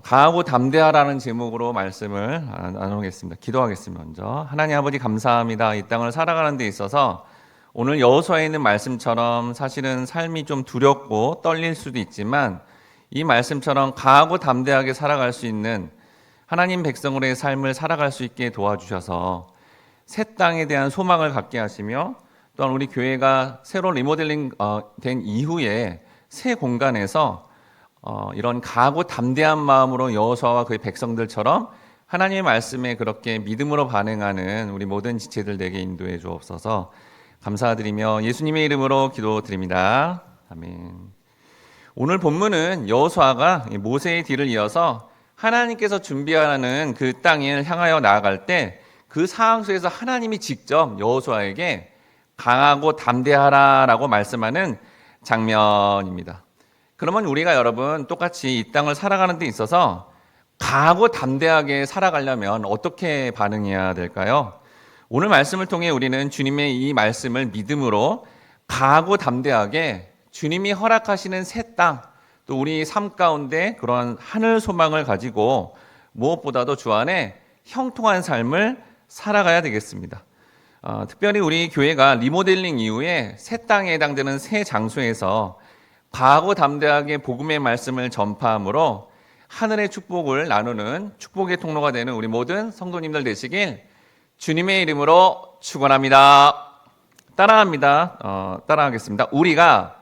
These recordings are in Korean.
강하고 담대하라는 제목으로 말씀을 나누겠습니다. 기도하겠습니다. 먼저 하나님 아버지 감사합니다. 이 땅을 살아가는 데 있어서 오늘 여호수아에 있는 말씀처럼 사실은 삶이 좀 두렵고 떨릴 수도 있지만 이 말씀처럼 강하고 담대하게 살아갈 수 있는 하나님 백성으로의 삶을 살아갈 수 있게 도와주셔서 새 땅에 대한 소망을 갖게 하시며 또한 우리 교회가 새로 리모델링 된 이후에 새 공간에서 이런 강하고 담대한 마음으로 여호수아와 그의 백성들처럼 하나님의 말씀에 그렇게 믿음으로 반응하는 우리 모든 지체들 되게 인도해 주옵소서. 감사드리며 예수님의 이름으로 기도드립니다. 아멘. 오늘 본문은 여호수아가 모세의 뒤를 이어서 하나님께서 준비하는 그 땅을 향하여 나아갈 때 그 상황 속에서 하나님이 직접 여호수아에게 강하고 담대하라라고 말씀하는 장면입니다. 그러면 우리가 여러분 똑같이 이 땅을 살아가는 데 있어서 강하고 담대하게 살아가려면 어떻게 반응해야 될까요? 오늘 말씀을 통해 우리는 주님의 이 말씀을 믿음으로 강하고 담대하게 주님이 허락하시는 새 땅, 또 우리 삶 가운데 그런 하늘 소망을 가지고 무엇보다도 주 안에 형통한 삶을 살아가야 되겠습니다. 특별히 우리 교회가 리모델링 이후에 새 땅에 해당되는 새 장소에서 강하고 담대하게 복음의 말씀을 전파함으로 하늘의 축복을 나누는 축복의 통로가 되는 우리 모든 성도님들 되시길 주님의 이름으로 축원합니다. 따라하겠습니다. 우리가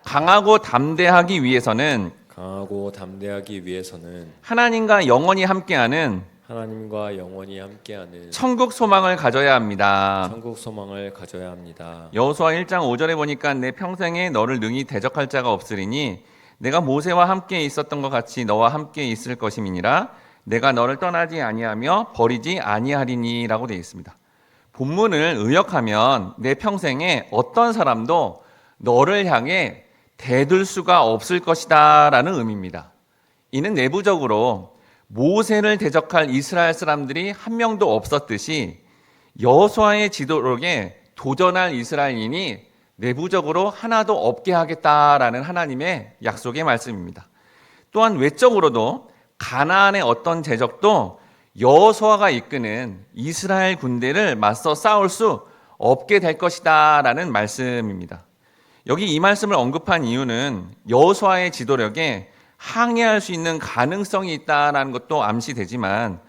강하고 담대하기 위해서는 하나님과 영원히 함께하는 천국 소망을 가져야 합니다. 여호수아 1장 5절에 보니까 내 평생에 너를 능히 대적할 자가 없으리니 내가 모세와 함께 있었던 것 같이 너와 함께 있을 것임이니라. 내가 너를 떠나지 아니하며 버리지 아니하리니라고 되어 있습니다. 본문을 의역하면 내 평생에 어떤 사람도 너를 향해 대들 수가 없을 것이다 라는 의미입니다. 이는 내부적으로 모세를 대적할 이스라엘 사람들이 한 명도 없었듯이 여호수아의 지도록에 도전할 이스라엘인이 내부적으로 하나도 없게 하겠다라는 하나님의 약속의 말씀입니다. 또한 외적으로도 가나안의 어떤 대적도 여호수아가 이끄는 이스라엘 군대를 맞서 싸울 수 없게 될 것이다 라는 말씀입니다. 여기 이 말씀을 언급한 이유는 여호수아의 지도력에 항해할 수 있는 가능성이 있다는 것도 암시되지만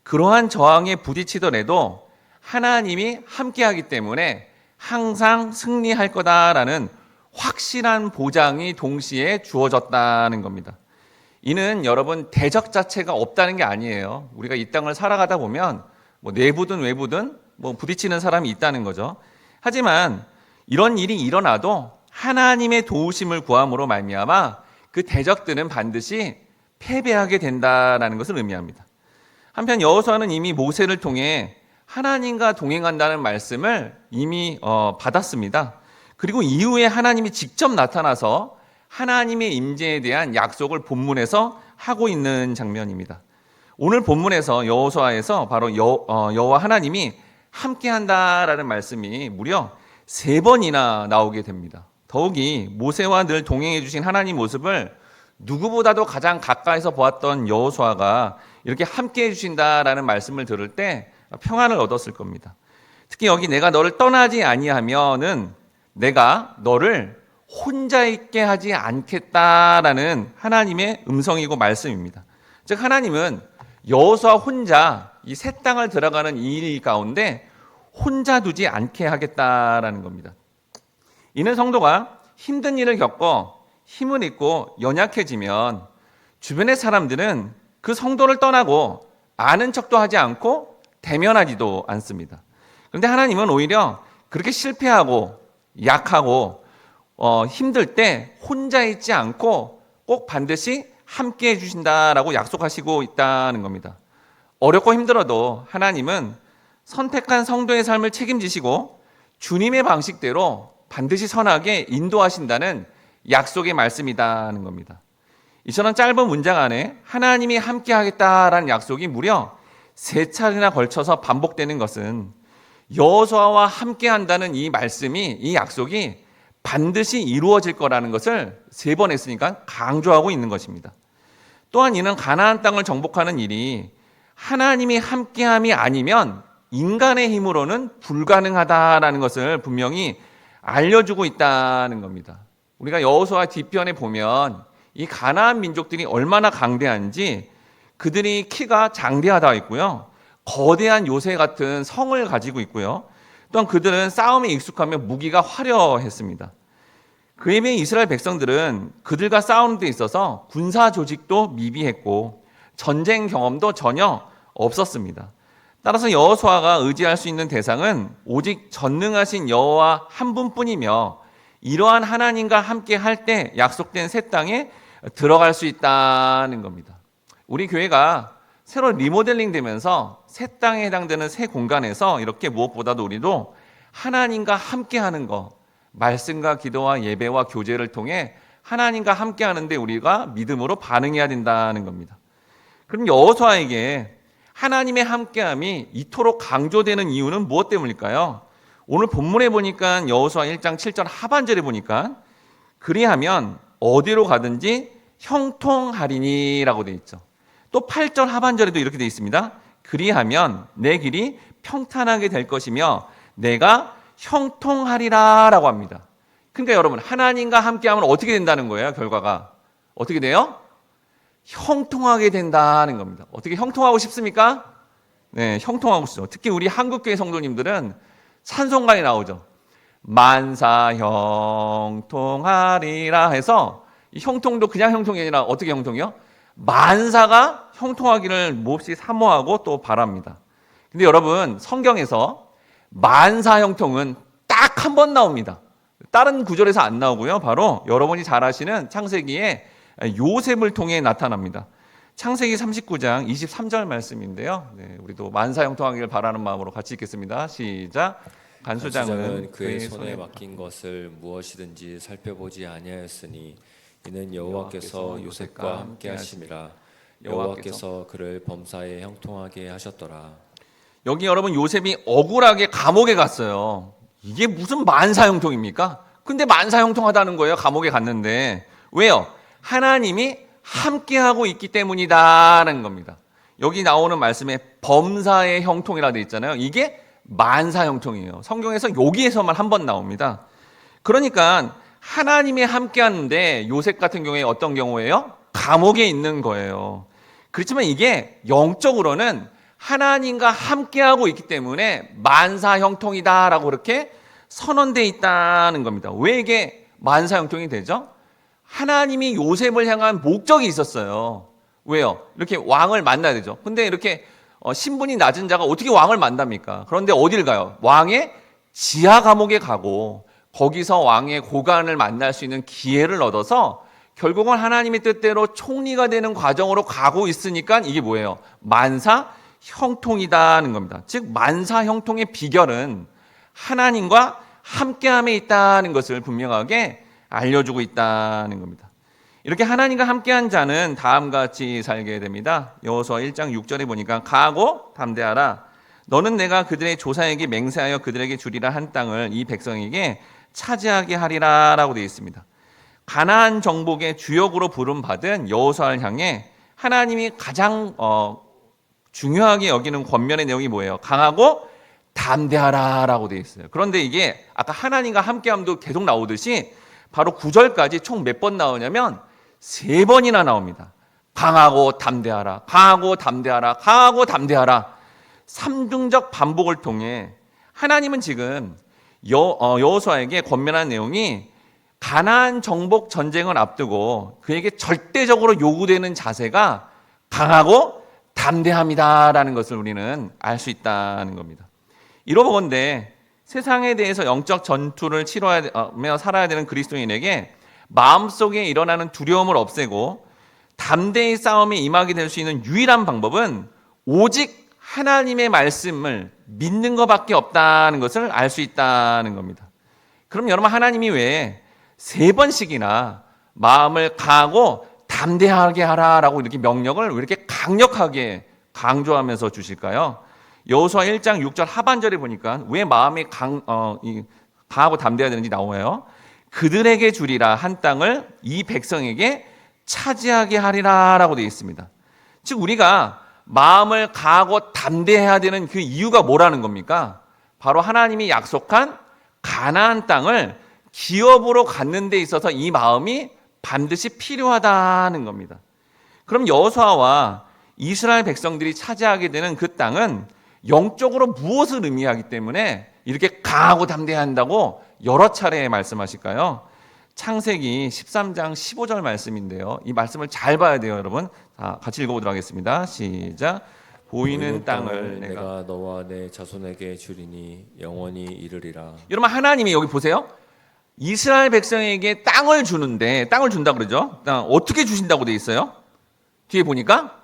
그러한 저항에 부딪히더라도 하나님이 함께하기 때문에 항상 승리할 거다라는 확실한 보장이 동시에 주어졌다는 겁니다. 이는 여러분 대적 자체가 없다는 게 아니에요. 우리가 이 땅을 살아가다 보면 내부든 외부든 부딪히는 사람이 있다는 거죠. 하지만 이런 일이 일어나도 하나님의 도우심을 구함으로 말미암아 그 대적들은 반드시 패배하게 된다는 것을 의미합니다. 한편 여호수아는 이미 모세를 통해 하나님과 동행한다는 말씀을 이미 받았습니다. 그리고 이후에 하나님이 직접 나타나서 하나님의 임재에 대한 약속을 본문에서 하고 있는 장면입니다. 오늘 본문에서 여호수아에서 바로 여호와 하나님이 함께한다라는 말씀이 무려 3번이나 나오게 됩니다. 더욱이 모세와 늘 동행해 주신 하나님 모습을 누구보다도 가장 가까이서 보았던 여호수아가 이렇게 함께해 주신다라는 말씀을 들을 때 평안을 얻었을 겁니다. 특히 여기 내가 너를 떠나지 아니하면은 내가 너를 혼자 있게 하지 않겠다라는 하나님의 음성이고 말씀입니다. 즉 하나님은 여호수아 혼자 이 새 땅을 들어가는 일 가운데 혼자 두지 않게 하겠다라는 겁니다. 이는 성도가 힘든 일을 겪고 힘을 잃고 연약해지면 주변의 사람들은 그 성도를 떠나고 아는 척도 하지 않고 대면하지도 않습니다. 그런데 하나님은 오히려 그렇게 실패하고 약하고 힘들 때 혼자 있지 않고 꼭 반드시 함께 해주신다라고 약속하시고 있다는 겁니다. 어렵고 힘들어도 하나님은 선택한 성도의 삶을 책임지시고 주님의 방식대로 반드시 선하게 인도하신다는 약속의 말씀이다는 겁니다. 이처럼 짧은 문장 안에 하나님이 함께 하겠다라는 약속이 무려 3차례나 걸쳐서 반복되는 것은 여호수아와 함께 한다는 이 말씀이, 이 약속이 반드시 이루어질 거라는 것을 3번 했으니까 강조하고 있는 것입니다. 또한 이는 가나안 땅을 정복하는 일이 하나님이 함께함이 아니면 인간의 힘으로는 불가능하다라는 것을 분명히 알려주고 있다는 겁니다. 우리가 여호수아 뒤편에 보면 이 가나안 민족들이 얼마나 강대한지 그들이 키가 장대하다 있고요. 거대한 요새 같은 성을 가지고 있고요. 또한 그들은 싸움에 익숙하며 무기가 화려했습니다. 그에 비해 이스라엘 백성들은 그들과 싸우는 데 있어서 군사 조직도 미비했고 전쟁 경험도 전혀 없었습니다. 따라서 여호수아가 의지할 수 있는 대상은 오직 전능하신 여호와 한 분뿐이며 이러한 하나님과 함께 할 때 약속된 새 땅에 들어갈 수 있다는 겁니다. 우리 교회가 새로 리모델링 되면서 새 땅에 해당되는 새 공간에서 이렇게 무엇보다도 우리도 하나님과 함께 하는 것, 말씀과 기도와 예배와 교제를 통해 하나님과 함께 하는데 우리가 믿음으로 반응해야 된다는 겁니다. 그럼 여호수아에게 하나님의 함께함이 이토록 강조되는 이유는 무엇 때문일까요? 오늘 본문에 보니까 여호수아 1장 7절 하반절에 보니까 그리하면 어디로 가든지 형통하리니라고 되어 있죠. 또 8절 하반절에도 이렇게 되어 있습니다. 그리하면 내 길이 평탄하게 될 것이며 내가 형통하리라 라고 합니다. 그러니까 여러분 하나님과 함께하면 어떻게 된다는 거예요? 결과가 어떻게 돼요? 형통하게 된다는 겁니다. 어떻게 형통하고 싶습니까? 네, 형통하고 싶죠. 특히 우리 한국교회 성도님들은 찬송가에 나오죠. 만사 형통하리라 해서 이 형통도 그냥 형통이 아니라 어떻게 형통이요? 만사가 형통하기를 몹시 사모하고 또 바랍니다. 근데 여러분 성경에서 만사 형통은 딱 한 번 나옵니다. 다른 구절에서 안 나오고요. 바로 여러분이 잘 아시는 창세기에 요셉을 통해 나타납니다. 창세기 39장 23절 말씀인데요. 네, 우리도 만사 형통하기를 바라는 마음으로 같이 읽겠습니다. 시작. 간수장은 그의 손에 맡긴 것을 무엇이든지 살펴보지 아니하였으니 이는 여호와께서 요셉과 함께 하심이라. 여호와께서 그를 범사에 형통하게 하셨더라. 여기 여러분 요셉이 억울하게 감옥에 갔어요. 이게 무슨 만사 형통입니까? 근데 만사 형통하다는 거예요. 감옥에 갔는데. 왜요? 하나님이 함께하고 있기 때문이다라는 겁니다. 여기 나오는 말씀에 범사의 형통이라 되어 있잖아요. 이게 만사 형통이에요. 성경에서 여기에서만 한 번 나옵니다. 그러니까 하나님이 함께하는데 요셉 같은 경우에 어떤 경우예요? 감옥에 있는 거예요. 그렇지만 이게 영적으로는 하나님과 함께하고 있기 때문에 만사 형통이다라고 그렇게 선언되어 있다는 겁니다. 왜 이게 만사 형통이 되죠? 하나님이 요셉을 향한 목적이 있었어요. 왜요? 이렇게 왕을 만나야 되죠. 근데 이렇게 신분이 낮은 자가 어떻게 왕을 만납니까? 그런데 어딜 가요? 왕의 지하 감옥에 가고 거기서 왕의 고관을 만날 수 있는 기회를 얻어서 결국은 하나님의 뜻대로 총리가 되는 과정으로 가고 있으니까 이게 뭐예요? 만사 형통이다는 겁니다. 즉 만사 형통의 비결은 하나님과 함께함에 있다는 것을 분명하게 알려주고 있다는 겁니다. 이렇게 하나님과 함께한 자는 다음과 같이 살게 됩니다. 여호수아 1장 6절에 보니까 가고 담대하라. 너는 내가 그들의 조상에게 맹세하여 그들에게 주리라 한 땅을 이 백성에게 차지하게 하리라 라고 되어 있습니다. 가나안 정복의 주역으로 부름받은 여호수아를 향해 하나님이 가장 중요하게 여기는 권면의 내용이 뭐예요? 강하고 담대하라 라고 되어 있어요. 그런데 이게 아까 하나님과 함께함도 계속 나오듯이 바로 9절까지 총 몇 번 나오냐면 3번이나 나옵니다. 강하고 담대하라, 강하고 담대하라, 강하고 담대하라. 3중적 반복을 통해 하나님은 지금 여호수아에게 권면한 내용이 가나안 정복 전쟁을 앞두고 그에게 절대적으로 요구되는 자세가 강하고 담대함이다라는 것을 우리는 알 수 있다는 겁니다. 이로보건대 세상에 대해서 영적 전투를 치러하며 살아야 되는 그리스도인에게 마음속에 일어나는 두려움을 없애고 담대히 싸움에 임하게 될 수 있는 유일한 방법은 오직 하나님의 말씀을 믿는 것밖에 없다는 것을 알 수 있다는 겁니다. 그럼 여러분 하나님이 왜 3번씩이나 마음을 강하고 담대하게 하라라고 이렇게 명령을 왜 이렇게 강력하게 강조하면서 주실까요? 여호수아 1장 6절 하반절에 보니까 왜 마음이 강하고 담대해야 되는지 나와요. 그들에게 주리라 한 땅을 이 백성에게 차지하게 하리라라고 되어 있습니다. 즉 우리가 마음을 강하고 담대해야 되는 그 이유가 뭐라는 겁니까? 바로 하나님이 약속한 가나안 땅을 기업으로 갖는 데 있어서 이 마음이 반드시 필요하다는 겁니다. 그럼 여호수아와 이스라엘 백성들이 차지하게 되는 그 땅은 영적으로 무엇을 의미하기 때문에 이렇게 강하고 담대해야 한다고 여러 차례 말씀하실까요? 창세기 13장 15절 말씀인데요. 이 말씀을 잘 봐야 돼요, 여러분. 자, 같이 읽어보도록 하겠습니다. 시작. 보이는 땅을 내가 너와 내 자손에게 주리니 영원히 이르리라. 여러분, 하나님이 여기 보세요. 이스라엘 백성에게 땅을 주는데, 땅을 준다 그러죠. 어떻게 주신다고 돼 있어요? 뒤에 보니까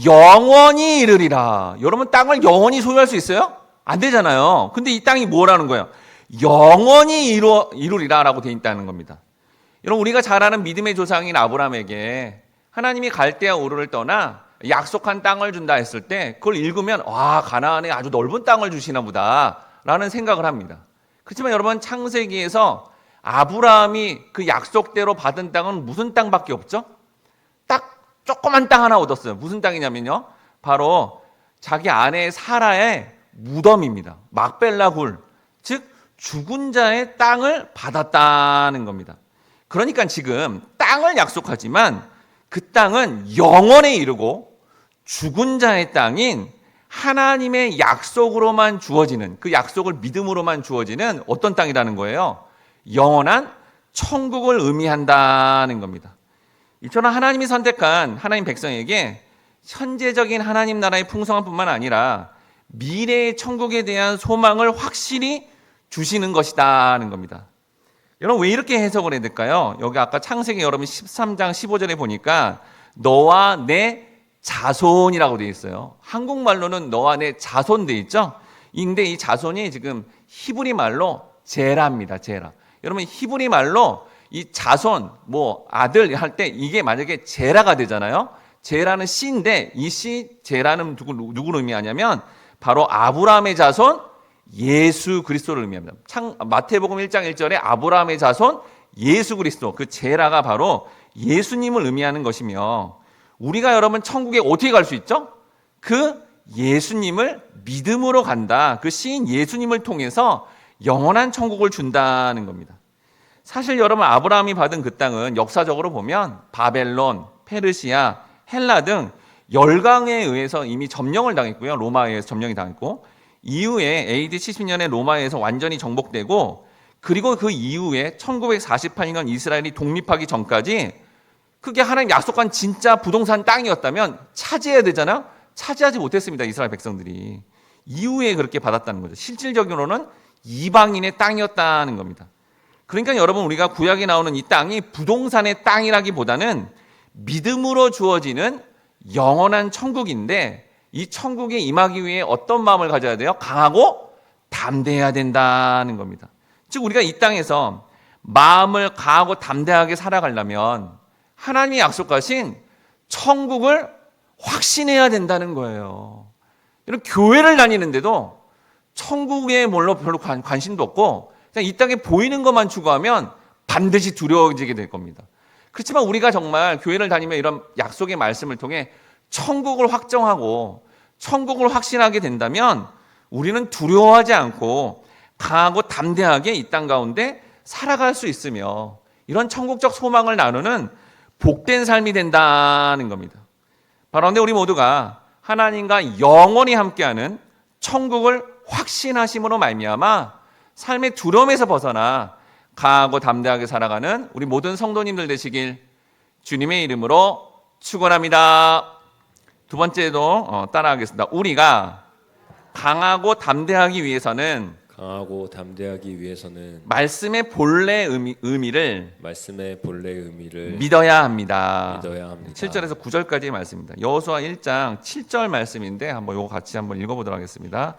영원히 이르리라. 여러분, 땅을 영원히 소유할 수 있어요? 안 되잖아요. 근데 이 땅이 뭐라는 거예요? 영원히 이루리라라고 돼 있다는 겁니다. 여러분, 우리가 잘 아는 믿음의 조상인 아브라함에게 하나님이 갈대아 우르를 떠나 약속한 땅을 준다 했을 때 그걸 읽으면 와, 가나안에 아주 넓은 땅을 주시나 보다라는 생각을 합니다. 그렇지만 여러분, 창세기에서 아브라함이 그 약속대로 받은 땅은 무슨 땅밖에 없죠? 딱 조그만 땅 하나 얻었어요. 무슨 땅이냐면요, 바로 자기 아내 사라의 무덤입니다. 막벨라 굴, 즉 죽은 자의 땅을 받았다는 겁니다. 그러니까 지금 땅을 약속하지만 그 땅은 영원에 이르고 죽은 자의 땅인 하나님의 약속으로만 주어지는, 그 약속을 믿음으로만 주어지는 어떤 땅이라는 거예요? 영원한 천국을 의미한다는 겁니다. 이처럼 하나님이 선택한 하나님 백성에게 현재적인 하나님 나라의 풍성함 뿐만 아니라 미래의 천국에 대한 소망을 확실히 주시는 것이다는 겁니다. 여러분, 왜 이렇게 해석을 해야 될까요? 여기 아까 창세기 여러분 13장 15절에 보니까 너와 내 자손이라고 되어 있어요. 한국말로는 너와 내 자손 되어 있죠? 근데 이 자손이 지금 히브리 말로 제라입니다. 제라. 여러분, 히브리 말로 이 자손, 아들 할 때 이게 만약에 제라가 되잖아요. 제라는 씨인데 이 씨, 제라는 누구를 의미하냐면 바로 아브라함의 자손 예수 그리스도를 의미합니다. 마태복음 1장 1절에 아브라함의 자손 예수 그리스도, 그 제라가 바로 예수님을 의미하는 것이며, 우리가 여러분 천국에 어떻게 갈 수 있죠? 그 예수님을 믿음으로 간다. 그 시인 예수님을 통해서 영원한 천국을 준다는 겁니다. 사실 여러분, 아브라함이 받은 그 땅은 역사적으로 보면 바벨론, 페르시아, 헬라 등 열강에 의해서 이미 점령을 당했고요. 로마에 의해서 점령이 당했고, 이후에 AD 70년에 로마에서 완전히 정복되고, 그리고 그 이후에 1948년 이스라엘이 독립하기 전까지 그게 하나님 약속한 진짜 부동산 땅이었다면 차지해야 되잖아요. 차지하지 못했습니다. 이스라엘 백성들이. 이후에 그렇게 받았다는 거죠. 실질적으로는 이방인의 땅이었다는 겁니다. 그러니까 여러분, 우리가 구약에 나오는 이 땅이 부동산의 땅이라기보다는 믿음으로 주어지는 영원한 천국인데, 이 천국에 임하기 위해 어떤 마음을 가져야 돼요? 강하고 담대해야 된다는 겁니다. 즉 우리가 이 땅에서 마음을 강하고 담대하게 살아가려면 하나님이 약속하신 천국을 확신해야 된다는 거예요. 이런 교회를 다니는데도 천국에 별로 관심도 없고 그냥 이 땅에 보이는 것만 추구하면 반드시 두려워지게 될 겁니다. 그렇지만 우리가 정말 교회를 다니며 이런 약속의 말씀을 통해 천국을 확정하고 천국을 확신하게 된다면 우리는 두려워하지 않고 강하고 담대하게 이 땅 가운데 살아갈 수 있으며, 이런 천국적 소망을 나누는 복된 삶이 된다는 겁니다. 바로 근데 우리 모두가 하나님과 영원히 함께하는 천국을 확신하심으로 말미암아 삶의 두려움에서 벗어나 강하고 담대하게 살아가는 우리 모든 성도님들 되시길 주님의 이름으로 축원합니다. 두 번째도 따라하겠습니다. 우리가 강하고 담대하기 위해서는 말씀의 본래 의미를 믿어야 합니다. 7절에서 9절까지의 말씀입니다. 여호수아 1장 7절 말씀인데 이거 같이 한번 읽어보도록 하겠습니다.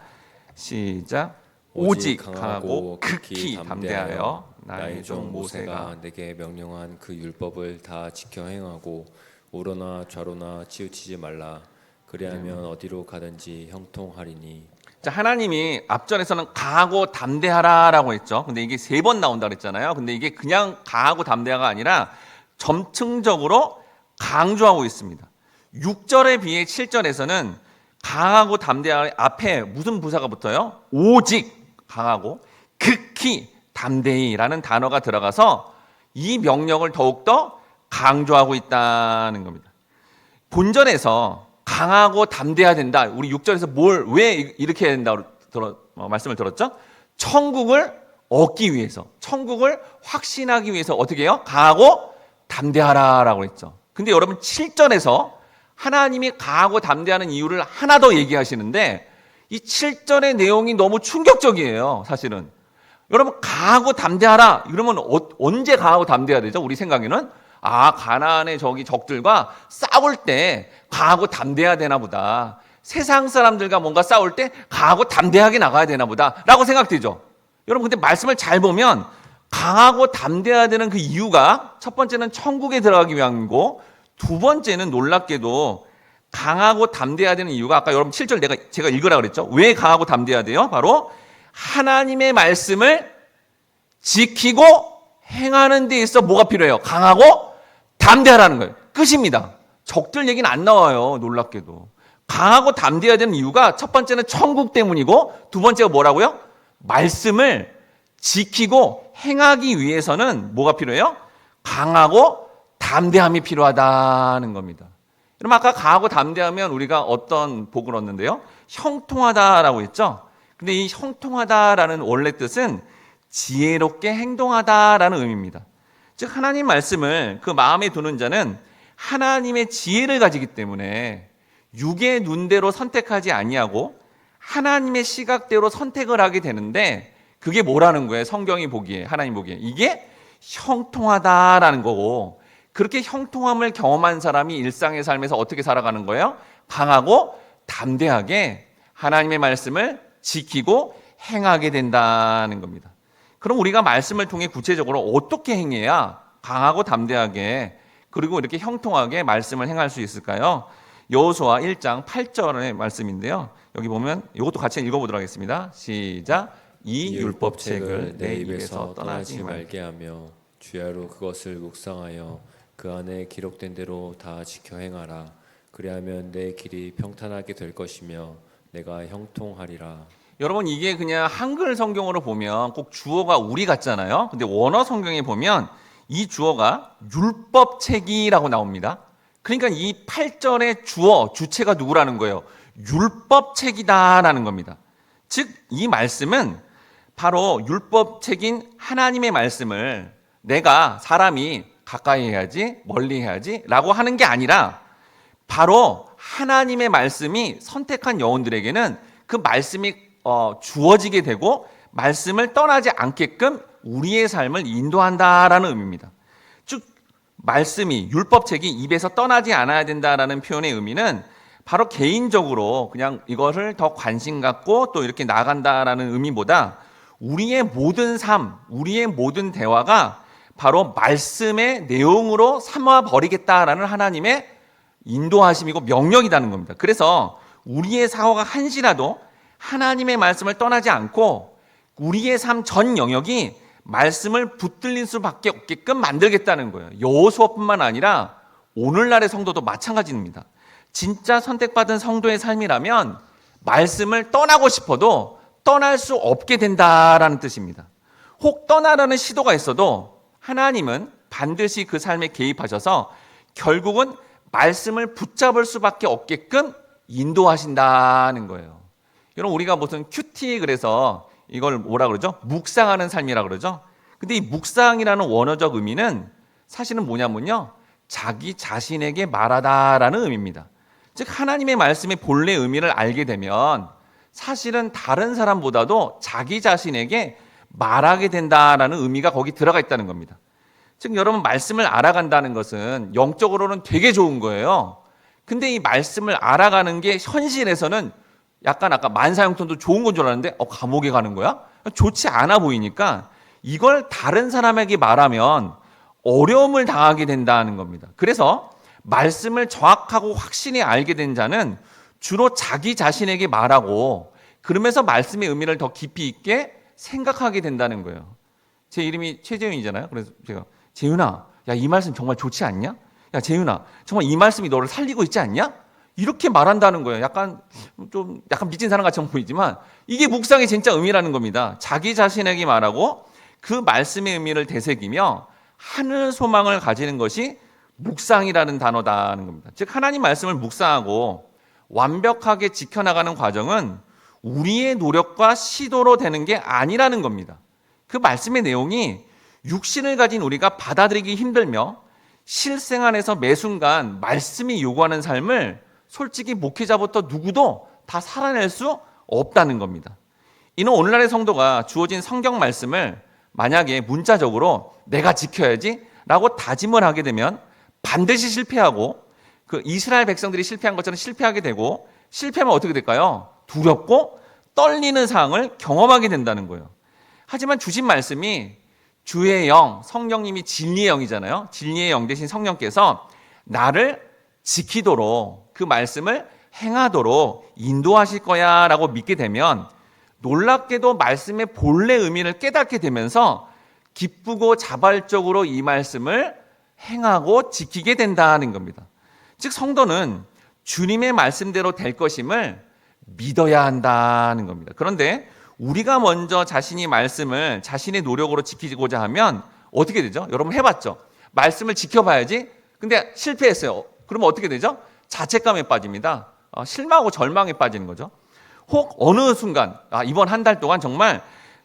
시작. 오직 강하고 극히 담대하여 나의 종 모세가 내게 명령한 그 율법을 다 지켜 행하고 우러나 좌로나 치우치지 말라. 그리하면 어디로 가든지 형통하리니. 자, 하나님이 앞전에서는 강하고 담대하라라고 했죠. 근데 이게 3번 나온다 그랬잖아요. 근데 이게 그냥 강하고 담대하가 아니라 점층적으로 강조하고 있습니다. 6절에 비해 7절에서는 강하고 담대한 앞에 무슨 부사가 붙어요? 오직 강하고 극히 담대히라는 단어가 들어가서 이 명령을 더욱더 강조하고 있다는 겁니다. 본절에서 강하고 담대해야 된다. 우리 6절에서 왜 이렇게 해야 된다고 말씀을 들었죠? 천국을 얻기 위해서, 천국을 확신하기 위해서 어떻게 해요? 강하고 담대하라라고 했죠. 근데 여러분 7절에서 하나님이 강하고 담대하는 이유를 하나 더 얘기하시는데 이 7절의 내용이 너무 충격적이에요. 사실은. 여러분 강하고 담대하라 이러면 언제 강하고 담대해야 되죠? 우리 생각에는 가나안의 저기 적들과 싸울 때 강하고 담대해야 되나 보다. 세상 사람들과 뭔가 싸울 때 강하고 담대하게 나가야 되나 보다 라고 생각되죠. 여러분 근데 말씀을 잘 보면 강하고 담대해야 되는 그 이유가 첫 번째는 천국에 들어가기 위함이고 두 번째는 놀랍게도 강하고 담대해야 되는 이유가 아까 여러분 7절 제가 읽으라 그랬죠. 왜 강하고 담대해야 돼요? 바로 하나님의 말씀을 지키고 행하는 데 있어 뭐가 필요해요? 강하고 담대하라는 거예요. 끝입니다. 적들 얘기는 안 나와요. 놀랍게도. 강하고 담대해야 되는 이유가 첫 번째는 천국 때문이고 두 번째가 뭐라고요? 말씀을 지키고 행하기 위해서는 뭐가 필요해요? 강하고 담대함이 필요하다는 겁니다. 그럼 아까 강하고 담대하면 우리가 어떤 복을 얻는데요? 형통하다라고 했죠? 근데 이 형통하다라는 원래 뜻은 지혜롭게 행동하다라는 의미입니다. 즉 하나님 말씀을 그 마음에 두는 자는 하나님의 지혜를 가지기 때문에 육의 눈대로 선택하지 아니하고 하나님의 시각대로 선택을 하게 되는데 그게 뭐라는 거예요? 성경이 보기에, 하나님 보기에. 이게 형통하다라는 거고 그렇게 형통함을 경험한 사람이 일상의 삶에서 어떻게 살아가는 거예요? 강하고 담대하게 하나님의 말씀을 지키고 행하게 된다는 겁니다. 그럼 우리가 말씀을 통해 구체적으로 어떻게 행해야 강하고 담대하게 그리고 이렇게 형통하게 말씀을 행할 수 있을까요? 여호수아 1장 8절의 말씀인데요. 여기 보면 이것도 같이 읽어보도록 하겠습니다. 시작. 이 율법책을 내 입에서 떠나지 말게 하며 주야로 그것을 묵상하여 그 안에 기록된 대로 다 지켜 행하라. 그리하면 내 길이 평탄하게 될 것이며 내가 형통하리라. 여러분 이게 그냥 한글 성경으로 보면 꼭 주어가 우리 같잖아요. 근데 원어 성경에 보면 이 주어가 율법책이라고 나옵니다. 그러니까 이 8절의 주체가 누구라는 거예요? 율법책이다라는 겁니다. 즉 이 말씀은 바로 율법책인 하나님의 말씀을 내가 사람이 가까이 해야지 멀리 해야지 라고 하는 게 아니라 바로 하나님의 말씀이 선택한 영혼들에게는 그 말씀이 주어지게 되고 말씀을 떠나지 않게끔 우리의 삶을 인도한다라는 의미입니다. 즉 말씀이 율법책이 입에서 떠나지 않아야 된다라는 표현의 의미는 바로 개인적으로 그냥 이것을 더 관심 갖고 또 이렇게 나간다라는 의미보다 우리의 모든 삶, 우리의 모든 대화가 바로 말씀의 내용으로 삼아 버리겠다라는 하나님의 인도하심이고 명령이라는 겁니다. 그래서 우리의 사고가 한시라도 하나님의 말씀을 떠나지 않고 우리의 삶 전 영역이 말씀을 붙들릴 수밖에 없게끔 만들겠다는 거예요. 여호수아뿐만 아니라 오늘날의 성도도 마찬가지입니다. 진짜 선택받은 성도의 삶이라면 말씀을 떠나고 싶어도 떠날 수 없게 된다라는 뜻입니다. 혹 떠나려는 시도가 있어도 하나님은 반드시 그 삶에 개입하셔서 결국은 말씀을 붙잡을 수밖에 없게끔 인도하신다는 거예요. 여러분 우리가 무슨 큐티 그래서 이걸 뭐라 그러죠? 묵상하는 삶이라 그러죠. 근데 이 묵상이라는 원어적 의미는 사실은 뭐냐면요. 자기 자신에게 말하다라는 의미입니다. 즉 하나님의 말씀의 본래 의미를 알게 되면 사실은 다른 사람보다도 자기 자신에게 말하게 된다라는 의미가 거기 들어가 있다는 겁니다. 즉 여러분 말씀을 알아간다는 것은 영적으로는 되게 좋은 거예요. 근데 이 말씀을 알아가는 게 현실에서는 약간 아까 만사형통도 좋은 건 줄 알았는데 감옥에 가는 거야? 좋지 않아 보이니까 이걸 다른 사람에게 말하면 어려움을 당하게 된다는 겁니다. 그래서 말씀을 정확하고 확신히 알게 된 자는 주로 자기 자신에게 말하고 그러면서 말씀의 의미를 더 깊이 있게 생각하게 된다는 거예요. 제 이름이 최재윤이잖아요. 그래서 제가 재윤아, 야, 이 말씀 정말 좋지 않냐? 야, 재윤아, 정말 이 말씀이 너를 살리고 있지 않냐? 이렇게 말한다는 거예요. 약간 미친 사람 같이 보이지만 이게 묵상의 진짜 의미라는 겁니다. 자기 자신에게 말하고 그 말씀의 의미를 되새기며 하늘 소망을 가지는 것이 묵상이라는 단어다는 겁니다. 즉 하나님 말씀을 묵상하고 완벽하게 지켜나가는 과정은 우리의 노력과 시도로 되는 게 아니라는 겁니다. 그 말씀의 내용이 육신을 가진 우리가 받아들이기 힘들며 실생활에서 매 순간 말씀이 요구하는 삶을 솔직히 목회자부터 누구도 다 살아낼 수 없다는 겁니다. 이는 오늘날의 성도가 주어진 성경 말씀을 만약에 문자적으로 내가 지켜야지 라고 다짐을 하게 되면 반드시 실패하고 그 이스라엘 백성들이 실패한 것처럼 실패하게 되고 실패하면 어떻게 될까요? 두렵고 떨리는 상황을 경험하게 된다는 거예요. 하지만 주신 말씀이 주의 영, 성령님이 진리의 영이잖아요. 진리의 영 대신 성령께서 나를 지키도록 그 말씀을 행하도록 인도하실 거야 라고 믿게 되면 놀랍게도 말씀의 본래 의미를 깨닫게 되면서 기쁘고 자발적으로 이 말씀을 행하고 지키게 된다는 겁니다. 즉 성도는 주님의 말씀대로 될 것임을 믿어야 한다는 겁니다. 그런데 우리가 먼저 자신이 말씀을 자신의 노력으로 지키고자 하면 어떻게 되죠? 여러분 해봤죠? 말씀을 지켜봐야지. 근데 실패했어요. 그러면 어떻게 되죠? 자책감에 빠집니다. 실망하고 절망에 빠지는 거죠. 혹 어느 순간 이번 한 달 동안 정말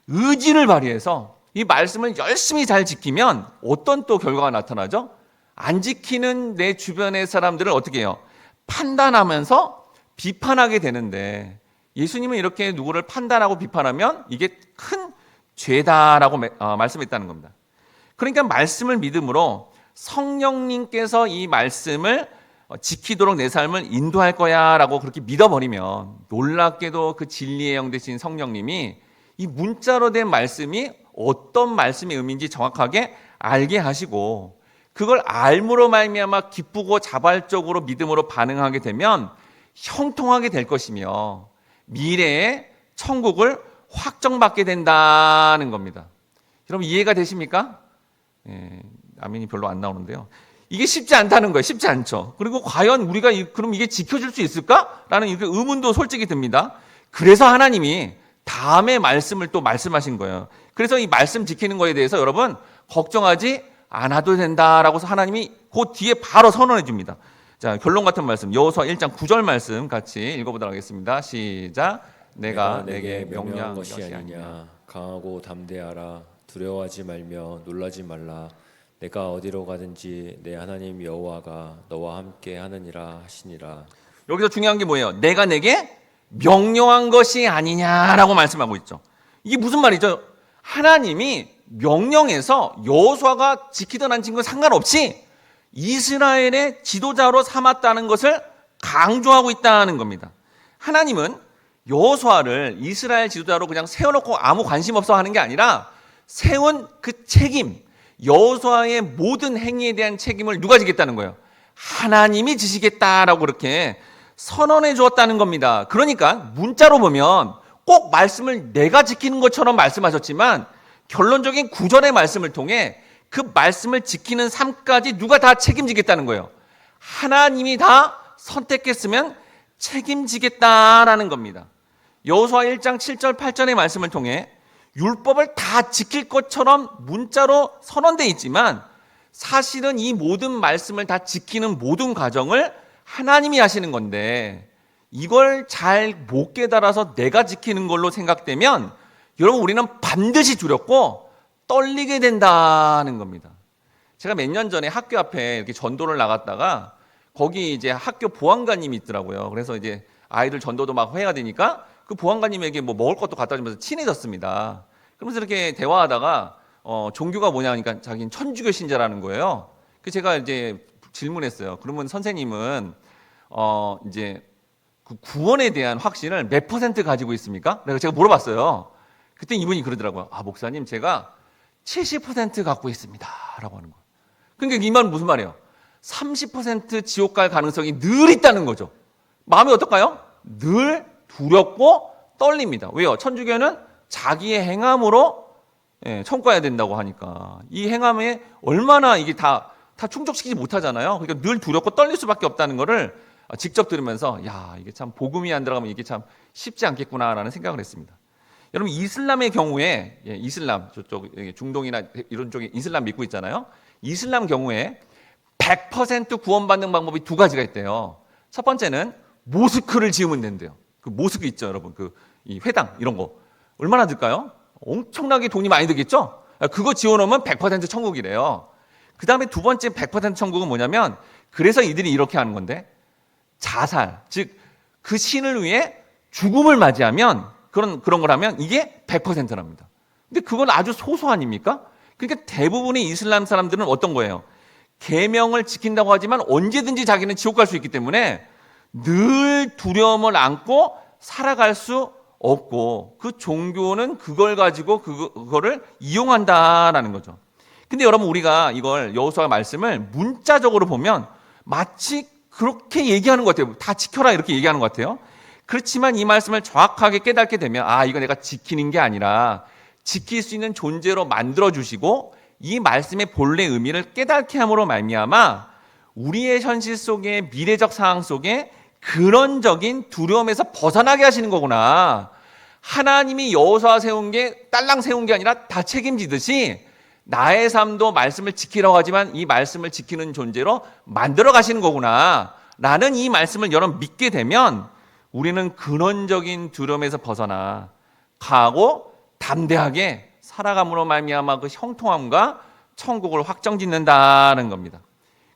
의지를 발휘해서 이 말씀을 열심히 잘 지키면 어떤 또 결과가 나타나죠? 안 지키는 내 주변의 사람들을 어떻게 해요? 판단하면서 비판하게 되는데 예수님은 이렇게 누구를 판단하고 비판하면 이게 큰 죄다라고 말씀했다는 겁니다. 그러니까 말씀을 믿음으로 성령님께서 이 말씀을 지키도록 내 삶을 인도할 거야 라고 그렇게 믿어버리면 놀랍게도 그 진리의 영 되신 성령님이 이 문자로 된 말씀이 어떤 말씀의 의미인지 정확하게 알게 하시고 그걸 알므로 말미암아 기쁘고 자발적으로 믿음으로 반응하게 되면 형통하게 될 것이며 미래의 천국을 확정받게 된다는 겁니다. 여러분 이해가 되십니까? 아멘이 별로 안 나오는데요. 이게 쉽지 않다는 거예요. 쉽지 않죠. 그리고 과연 우리가 그럼 이게 지켜질 수 있을까? 라는 의문도 솔직히 듭니다. 그래서 하나님이 다음에 말씀을 또 말씀하신 거예요. 그래서 이 말씀 지키는 거에 대해서 여러분 걱정하지 않아도 된다라고 해서 하나님이 그 뒤에 바로 선언해 줍니다. 자, 결론 같은 말씀 여호수아 1장 9절 말씀 같이 읽어보도록 하겠습니다. 시작. 내가 내게 명령한 것이 아니냐. 강하고 담대하라. 두려워하지 말며 놀라지 말라. 내가 어디로 가든지 내 하나님 여호와가 너와 함께 하느니라 하시니라. 여기서 중요한 게 뭐예요? 내가 내게 명령한 것이 아니냐라고 말씀하고 있죠. 이게 무슨 말이죠? 하나님이 명령해서 여호수아가 지키든 안 지키든 상관없이 이스라엘의 지도자로 삼았다는 것을 강조하고 있다는 겁니다. 하나님은 여호수아를 이스라엘 지도자로 그냥 세워놓고 아무 관심 없어 하는 게 아니라 세운 그 책임, 여호수아의 모든 행위에 대한 책임을 누가 지겠다는 거예요? 하나님이 지시겠다라고 그렇게 선언해 주었다는 겁니다. 그러니까 문자로 보면 꼭 말씀을 내가 지키는 것처럼 말씀하셨지만 결론적인 구절의 말씀을 통해 그 말씀을 지키는 삶까지 누가 다 책임지겠다는 거예요. 하나님이 다 선택했으면 책임지겠다라는 겁니다. 여호수아 1장 7절 8절의 말씀을 통해 율법을 다 지킬 것처럼 문자로 선언되어 있지만 사실은 이 모든 말씀을 다 지키는 모든 과정을 하나님이 하시는 건데 이걸 잘 못 깨달아서 내가 지키는 걸로 생각되면 여러분 우리는 반드시 두렵고 떨리게 된다는 겁니다. 제가 몇 년 전에 학교 앞에 이렇게 전도를 나갔다가 거기 이제 학교 보안관님이 있더라고요. 그래서 이제 아이들 전도도 막 해야 되니까 그 보안관님에게 뭐 먹을 것도 갖다 주면서 친해졌습니다. 그러면서 이렇게 대화하다가 종교가 뭐냐 하니까 자기는 천주교 신자라는 거예요. 그 제가 이제 질문했어요. 그러면 선생님은 이제 그 구원에 대한 확신을 몇 % 가지고 있습니까? 그래서 제가 물어봤어요. 그때 이분이 그러더라고요. 목사님 제가 70% 갖고 있습니다. 라고 하는 거예요. 그러니까 이 말은 무슨 말이에요? 30% 지옥 갈 가능성이 늘 있다는 거죠. 마음이 어떨까요? 늘 두렵고 떨립니다. 왜요? 천주교는 자기의 행함으로 천국가야 된다고 하니까 이 행함에 얼마나 이게 다 다 충족시키지 못하잖아요. 그러니까 늘 두렵고 떨릴 수밖에 없다는 거를 직접 들으면서 야, 이게 참 복음이 안 들어가면 이게 참 쉽지 않겠구나라는 생각을 했습니다. 여러분 이슬람의 경우에 이슬람 저쪽 중동이나 이런 쪽에 이슬람 믿고 있잖아요. 이슬람 경우에 100% 구원받는 방법이 두 가지가 있대요. 첫 번째는 모스크를 지으면 된대요. 그 모스크 있죠, 여러분. 이 회당 이런 거 얼마나 들까요? 엄청나게 돈이 많이 들겠죠. 그거 지어놓으면 100% 천국이래요. 그 다음에 두 번째 100% 천국은 뭐냐면 그래서 이들이 이렇게 하는 건데 자살, 즉 그 신을 위해 죽음을 맞이하면 그런 걸 하면 이게 100%랍니다. 근데 그건 아주 소수 아닙니까? 그러니까 대부분의 이슬람 사람들은 어떤 거예요? 계명을 지킨다고 하지만 언제든지 자기는 지옥 갈 수 있기 때문에 늘 두려움을 안고 살아갈 수 없고 그 종교는 그걸 가지고 그거를 이용한다라는 거죠. 근데 여러분 우리가 이걸 여호수아 말씀을 문자적으로 보면 마치 그렇게 얘기하는 것 같아요. 다 지켜라 이렇게 얘기하는 것 같아요. 그렇지만 이 말씀을 정확하게 깨닫게 되면 이거 내가 지키는 게 아니라 지킬 수 있는 존재로 만들어 주시고 이 말씀의 본래 의미를 깨닫게 함으로 말미암아 우리의 현실 속에 미래적 상황 속에 근원적인 두려움에서 벗어나게 하시는 거구나. 하나님이 여호수아 세운 게 딸랑 세운 게 아니라 다 책임지듯이 나의 삶도 말씀을 지키라고 하지만 이 말씀을 지키는 존재로 만들어 가시는 거구나 라는 이 말씀을 여러분 믿게 되면 우리는 근원적인 두려움에서 벗어나 가고 담대하게 살아감으로 말미암아 그 형통함과 천국을 확정짓는다는 겁니다.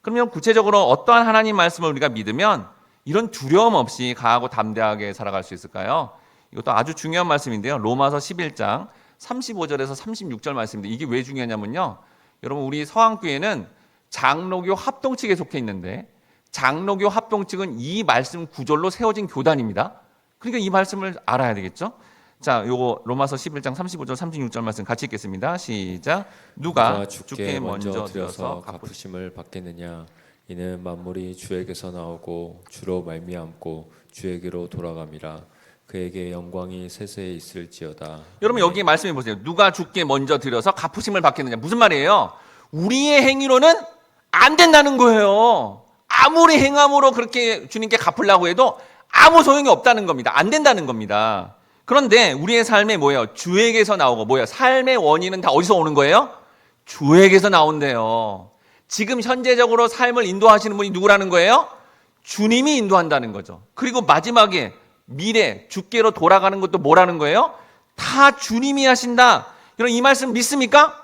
그러면 구체적으로 어떠한 하나님 말씀을 우리가 믿으면 이런 두려움 없이 강하고 담대하게 살아갈 수 있을까요? 이것도 아주 중요한 말씀인데요. 로마서 11장 35절에서 36절 말씀인데 이게 왜 중요하냐면요. 여러분 우리 서한교회는 장로교 합동측에 속해 있는데 장로교 합동측은 이 말씀 구절로 세워진 교단입니다. 그러니까 이 말씀을 알아야 되겠죠. 자, 요거 로마서 11장 35절 36절 말씀 같이 읽겠습니다. 시작. 누가 주께 먼저 드려서 갚으심을 받겠느냐. 이는 만물이 주에게서 나오고 주로 말미암고 주에게로 돌아감이라. 그에게 영광이 세세에 있을지어다. 여러분 여기 말씀해 보세요. 누가 주께 먼저 드려서 갚으심을 받겠느냐. 무슨 말이에요? 우리의 행위로는 안 된다는 거예요. 아무리 행함으로 그렇게 주님께 갚으려고 해도 아무 소용이 없다는 겁니다. 안 된다는 겁니다. 그런데 우리의 삶에 뭐예요? 주에게서 나오고 뭐예요? 삶의 원인은 다 어디서 오는 거예요? 주에게서 나온대요. 지금 현재적으로 삶을 인도하시는 분이 누구라는 거예요? 주님이 인도한다는 거죠. 그리고 마지막에 미래 주께로 돌아가는 것도 뭐라는 거예요? 다 주님이 하신다. 여러분 이 말씀 믿습니까?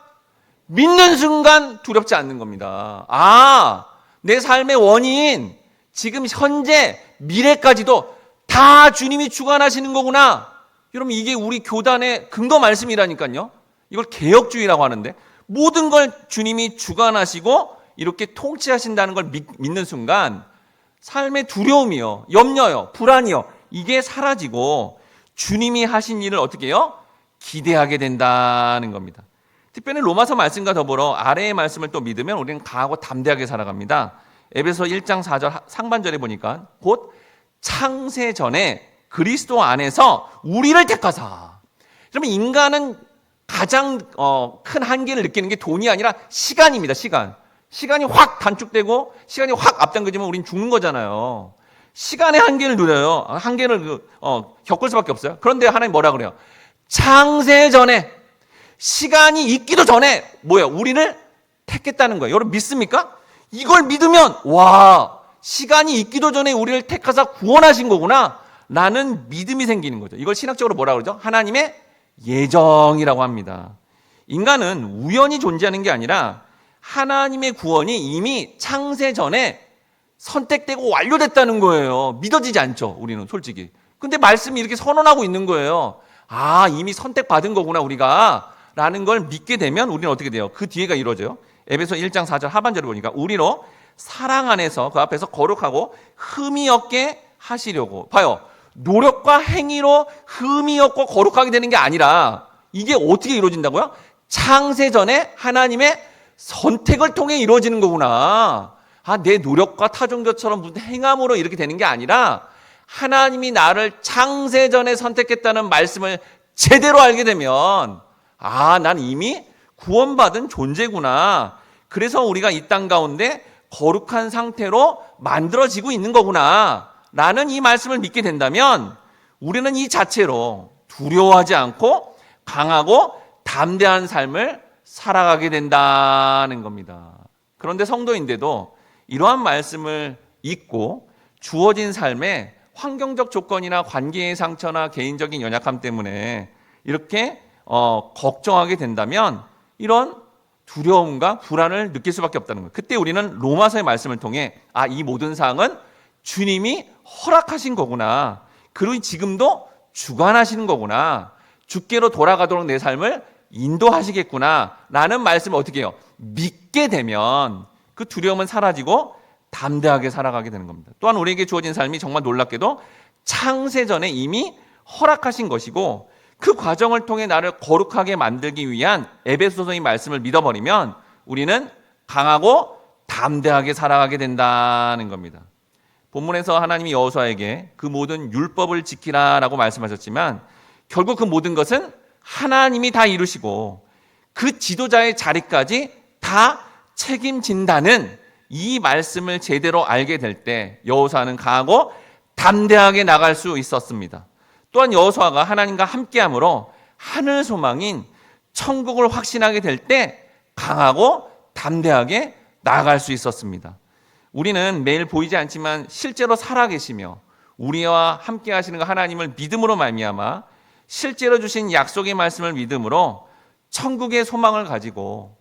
믿는 순간 두렵지 않는 겁니다. 내 삶의 원인 지금 현재 미래까지도 다 주님이 주관하시는 거구나. 여러분 이게 우리 교단의 근거 말씀이라니까요. 이걸 개혁주의라고 하는데 모든 걸 주님이 주관하시고 이렇게 통치하신다는 걸 믿는 순간 삶의 두려움이요, 염려요, 불안이요 이게 사라지고 주님이 하신 일을 어떻게 해요? 기대하게 된다는 겁니다. 특별히 로마서 말씀과 더불어 아래의 말씀을 또 믿으면 우리는 강하고 담대하게 살아갑니다. 에베소 1장 4절 상반절에 보니까 곧 창세 전에 그리스도 안에서 우리를 택하사. 그러면 인간은 가장 큰 한계를 느끼는 게 돈이 아니라 시간입니다. 시간이 확 단축되고 시간이 확 앞당겨지면 우린 죽는 거잖아요. 시간의 한계를 누려요. 한계를 겪을 수밖에 없어요. 그런데 하나님 뭐라 그래요? 창세 전에 시간이 있기도 전에 우리를 택했다는 거예요. 여러분 믿습니까? 이걸 믿으면 시간이 있기도 전에 우리를 택하사 구원하신 거구나 라는 믿음이 생기는 거죠. 이걸 신학적으로 뭐라 그러죠? 하나님의 예정이라고 합니다. 인간은 우연히 존재하는 게 아니라 하나님의 구원이 이미 창세 전에 선택되고 완료됐다는 거예요. 믿어지지 않죠, 우리는 솔직히. 근데 말씀이 이렇게 선언하고 있는 거예요. 이미 선택받은 거구나 우리가 라는 걸 믿게 되면 우리는 어떻게 돼요? 그 뒤에가 이루어져요. 에베소 1장 4절 하반절을 보니까 우리로 사랑 안에서 그 앞에서 거룩하고 흠이 없게 하시려고. 봐요. 노력과 행위로 흠이 없고 거룩하게 되는 게 아니라 이게 어떻게 이루어진다고요? 창세 전에 하나님의 선택을 통해 이루어지는 거구나. 내 노력과 타종교처럼 무슨 행함으로 이렇게 되는 게 아니라 하나님이 나를 창세 전에 선택했다는 말씀을 제대로 알게 되면 난 이미 구원받은 존재구나. 그래서 우리가 이 땅 가운데 거룩한 상태로 만들어지고 있는 거구나 라는 이 말씀을 믿게 된다면 우리는 이 자체로 두려워하지 않고 강하고 담대한 삶을 살아가게 된다는 겁니다. 그런데 성도인데도 이러한 말씀을 잊고 주어진 삶에 환경적 조건이나 관계의 상처나 개인적인 연약함 때문에 이렇게 걱정하게 된다면 이런 두려움과 불안을 느낄 수밖에 없다는 거예요. 그때 우리는 로마서의 말씀을 통해 이 모든 사항은 주님이 허락하신 거구나. 그리고 지금도 주관하시는 거구나. 주께로 돌아가도록 내 삶을 인도하시겠구나 라는 말씀을 어떻게 해요? 믿게 되면 그 두려움은 사라지고 담대하게 살아가게 되는 겁니다. 또한 우리에게 주어진 삶이 정말 놀랍게도 창세전에 이미 허락하신 것이고 그 과정을 통해 나를 거룩하게 만들기 위한 에베소서의 말씀을 믿어버리면 우리는 강하고 담대하게 살아가게 된다는 겁니다. 본문에서 하나님이 여호수아에게 그 모든 율법을 지키라라고 말씀하셨지만 결국 그 모든 것은 하나님이 다 이루시고 그 지도자의 자리까지 다 책임진다는 이 말씀을 제대로 알게 될 때 여호수아는 강하고 담대하게 나갈 수 있었습니다. 또한 여호수아가 하나님과 함께함으로 하늘 소망인 천국을 확신하게 될 때 강하고 담대하게 나아갈 수 있었습니다. 우리는 매일 보이지 않지만 실제로 살아계시며 우리와 함께 하시는 그 하나님을 믿음으로 말미암아 실제로 주신 약속의 말씀을 믿음으로 천국의 소망을 가지고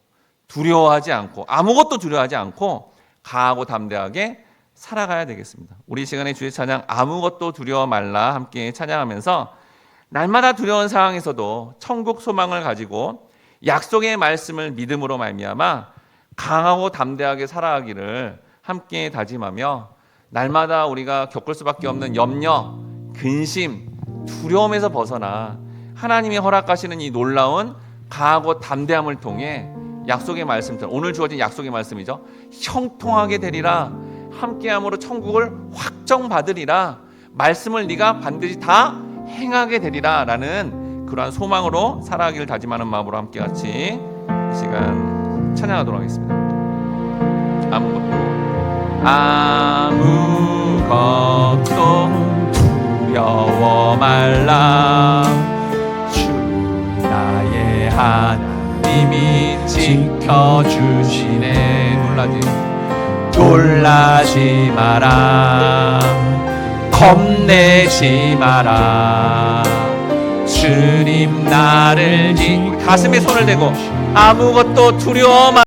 두려워하지 않고 아무것도 두려워하지 않고 강하고 담대하게 살아가야 되겠습니다. 우리 시간에 주의 찬양 아무것도 두려워 말라 함께 찬양하면서 날마다 두려운 상황에서도 천국 소망을 가지고 약속의 말씀을 믿음으로 말미암아 강하고 담대하게 살아가기를 함께 다짐하며 날마다 우리가 겪을 수밖에 없는 염려, 근심, 두려움에서 벗어나 하나님이 허락하시는 이 놀라운 강하고 담대함을 통해 약속의 말씀처럼 오늘 주어진 약속의 말씀이죠. 형통하게 되리라. 함께함으로 천국을 확정받으리라. 말씀을 네가 반드시 다 행하게 되리라 라는 그러한 소망으로 살아가기를 다짐하는 마음으로 함께 같이 이 시간 찬양하도록 하겠습니다. 아무것도 두려워 말라. 주 나의 하나님이 지켜주시네. 놀라지 마라. 겁내지 마라. 주님 나를 가슴에 손을 대고 아무것도 두려워 말라.